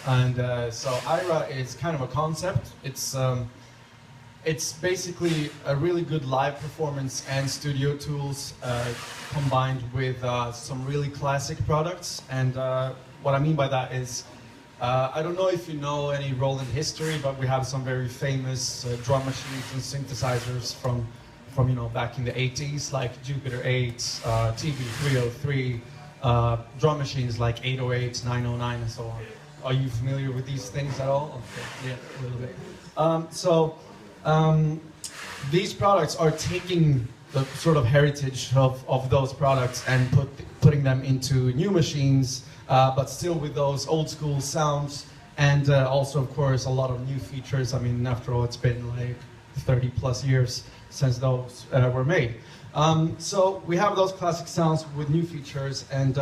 And so IRA is kind of a concept. It's basically a really good live performance and studio tools combined with some really classic products. And what I mean by that is, I don't know if you know any Roland history, but we have some very famous drum machines and synthesizers from back in the 80s, like Jupiter 8, TB303, drum machines like 808, 909, and so on. Are you familiar with these things at all? Okay, yeah, a little bit. These products are taking the sort of heritage of those products and putting them into new machines, but still with those old school sounds, and also, of course, a lot of new features. I mean, after all, it's been like 30 plus years since those were made. So we have those classic sounds with new features, and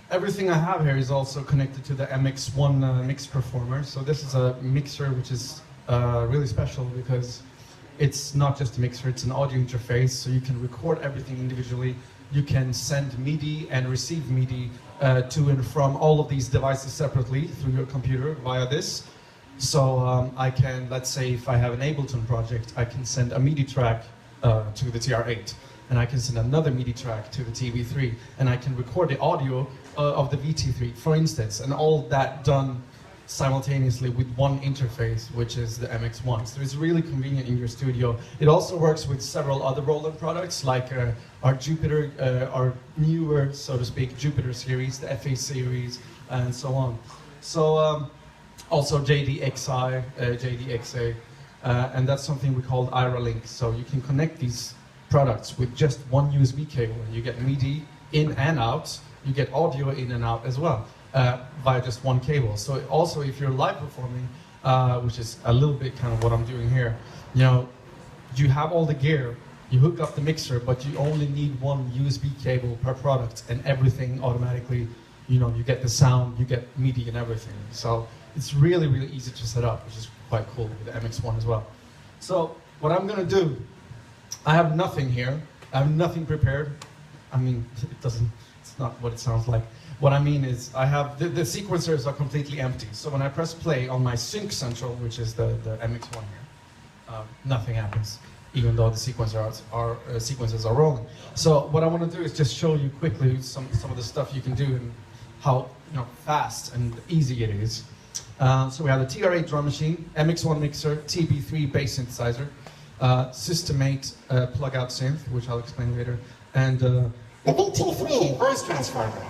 everything I have here is also connected to the MX1 mix performer. So this is a mixer which is really special because it's not just a mixer, it's an audio interface, so you can record everything individually. You can send MIDI and receive MIDI to and from all of these devices separately through your computer via this. So I can, let's say if I have an Ableton project, I can send a MIDI track to the TR8, and I can send another MIDI track to the TV3, and I can record the audio of the VT3, for instance, and all that done simultaneously with one interface, which is the MX1. So it's really convenient in your studio. It also works with several other Roland products, like our Jupiter, our newer, so to speak, Jupiter series, the FA series, and so on. So also JDXI, JDXA, and that's something we call IRA Link. So you can connect these products with just one USB cable, and you get MIDI in and out. You get audio in and out as well via just one cable. So also, if you're live performing, which is a little bit kind of what I'm doing here, you have all the gear, you hook up the mixer, but you only need one USB cable per product, and everything automatically, you get the sound, you get MIDI and everything. So it's really, really easy to set up, which is quite cool with the MX1 as well. So what I'm gonna do, I have nothing here. I have nothing prepared. I mean, it's not what it sounds like. What I mean is I have, the sequencers are completely empty. So when I press play on my Sync Central, which is the MX1 here, nothing happens, even though the sequences are rolling. So what I want to do is just show you quickly some of the stuff you can do and how fast and easy it is. So we have the TR8 drum machine, MX1 mixer, TB3 bass synthesizer, System 8 plug-out synth, which I'll explain later, and the VT3 voice transformer.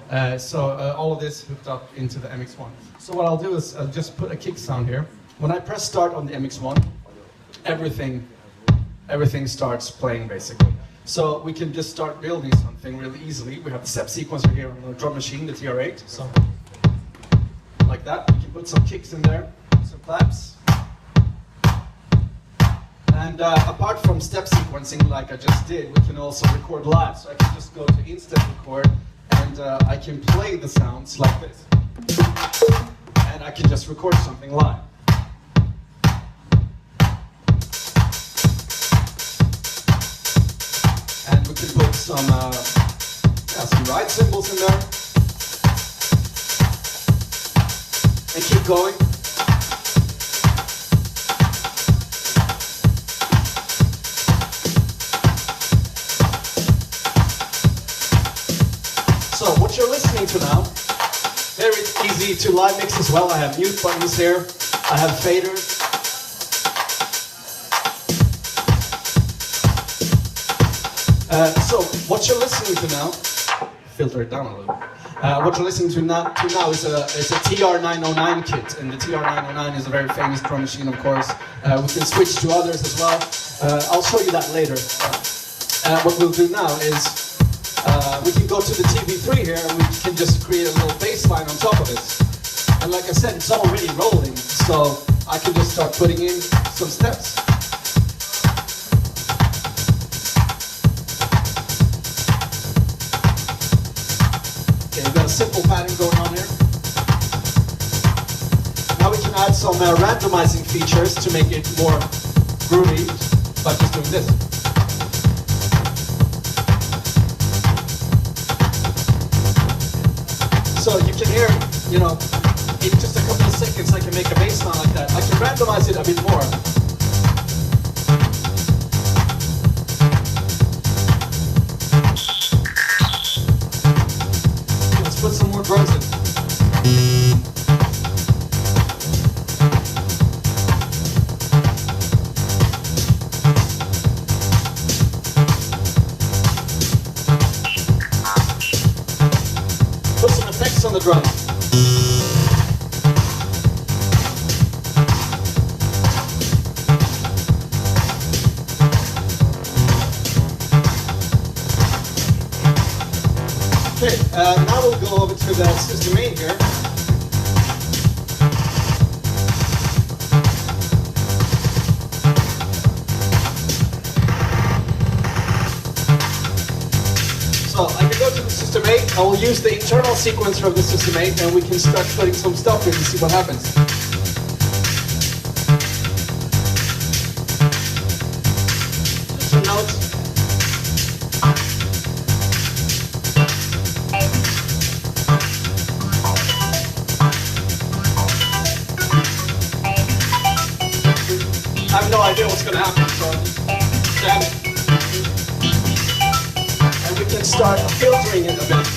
All of this hooked up into the MX1. So what I'll do is I'll just put a kick sound here. When I press start on the MX1, everything starts playing basically. So we can just start building something really easily. We have the step sequencer here on the drum machine, the TR8. So like that, we can put some kicks in there, some claps. And apart from step sequencing like I just did, we can also record live. So I can just go to instant record, and I can play the sounds like this. And I can just record something live. And we can put some ride cymbals in there. And keep going. So what you're listening to now, very easy to live mix as well. I have mute buttons here, I have faders. So what you're listening to now, filter it down a little. What you're listening to now is a TR909 kit, and the TR909 is a very famous drum machine, of course. We can switch to others as well. I'll show you that later. What we'll do now is we can go to the TV3 here, and we can just create a little bass line on top of it. And like I said, it's already rolling, so I can just start putting in some steps. Okay, we've got a simple pattern going on here. Now we can add some randomizing features to make it more groovy by just doing this. So you can hear, randomize it a bit more. Let's put some more drums in. Put some effects on the drums. Okay, now we'll go over to the system main here. So I can go to the system 8, I will use the internal sequencer of the system 8 and we can start putting some stuff in and see what happens. Just some notes. I have no idea what's going to happen, so jam it. And we can start filtering it a bit.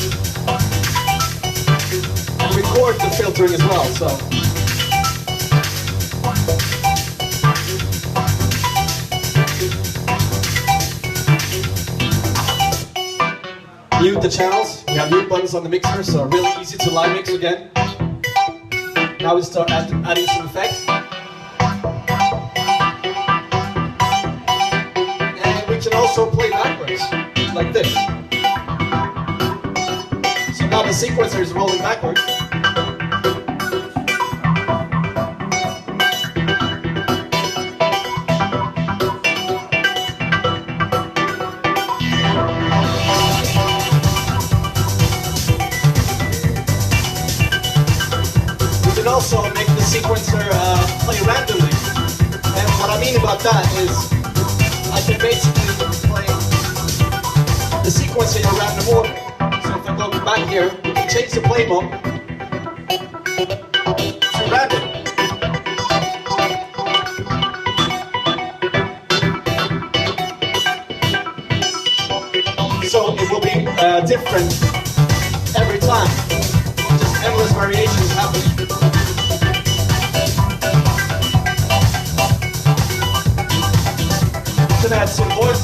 And record the filtering as well, so. Mute the channels. We have mute buttons on the mixer, so really easy to live mix again. Now we start adding some effects. We can also play backwards, like this. So now the sequencer is rolling backwards. We can also make the sequencer play randomly. And what I mean about that is I can basically play the sequence in a random order. So if I go back here, we can change the play mode to random. So it will be different every time. Just endless variations happening. Can add some voice.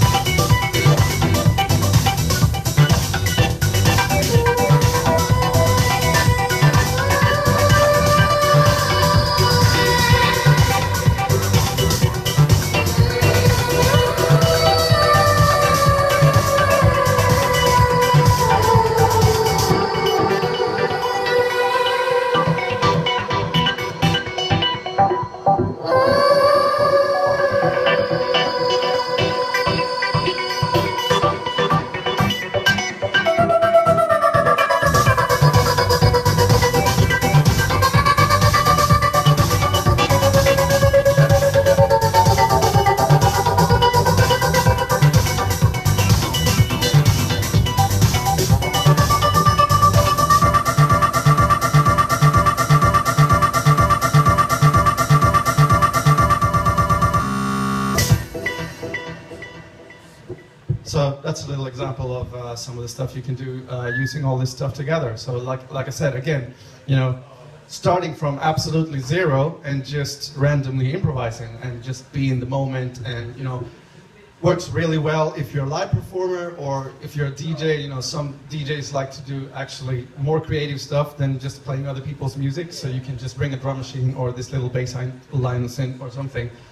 So that's a little example of some of the stuff you can do using all this stuff together. So like I said, again, you know, starting from absolutely zero and just randomly improvising and just be in the moment, and you know, works really well if you're a live performer or if you're a DJ. You know, some DJs like to do actually more creative stuff than just playing other people's music. So you can just bring a drum machine or this little bass line synth or something.